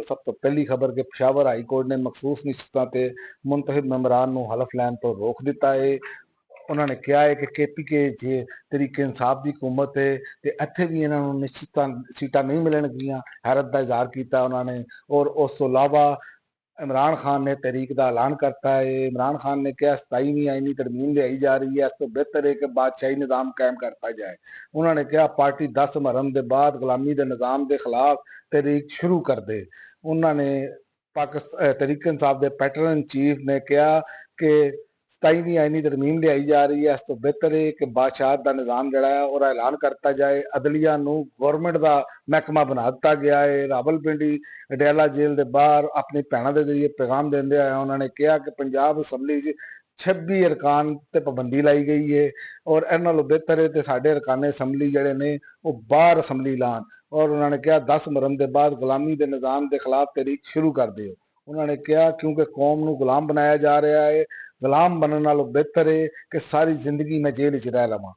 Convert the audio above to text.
सब तो पहली खबर कि पेशावर हाई कोर्ट ने मखसूस निश्चितां ते मुंतखब मैंबरान नूं हलफ लैण तो रोक दिता है। उन्होंने कहा है कि KPK जे तरीके इंसाफ की हुकूमत है तो इत्थे भी इन्हों निश्चित सीटां नहीं मिलणगियां, हैरत का इजहार किया उन्होंने। और उस तो इलावा इमरान खान ने तहरीक का ऐलान करता है। इमरान खान ने कहा 27वीं आईनी तरमीम लाई जा रही है, इस तो बेहतर है कि बादशाही निज़ाम कायम करता जाए। उन्होंने कहा पार्टी 10 मुहर्रम के बाद गुलामी के निज़ाम के खिलाफ तहरीक शुरू कर दे। उन्होंने पाकिस्तान तहरीक इंसाफ के पैटर्न इन चीफ ने कहा कि 27वीं आईनी तरमीम लाई जा रही है, इस तो बेहतर है कि बादशाहत का निज़ाम जड़ा है और ऐलान करता जाए। अदलिया नूं गौरमेंट का महकमा बना दिता गया है। रावलपिंडी अडयाला जेल के बाहर अपनी भैनों के जरिए पैगाम देंदे आया उन्होंने कहा कि पंजाब असैम्बली 26 अरकान ते पाबंदी लाई गई है और इन्हां नालों बेहतर है तो साढ़े अरकाने असैम्बली जड़े ने वो बाहर असैम्बली लान। और उन्होंने कहा 10 मुहर्रम के बाद गुलामी के निज़ाम के खिलाफ तहरीक शुरू कर दे। उन्होंने कहा क्योंकि कौम नूं गुलाम बनाया जा रहा है, गुलाम बनने नालों बेहतर है कि सारी जिंदगी मैं जेल च रह लवां।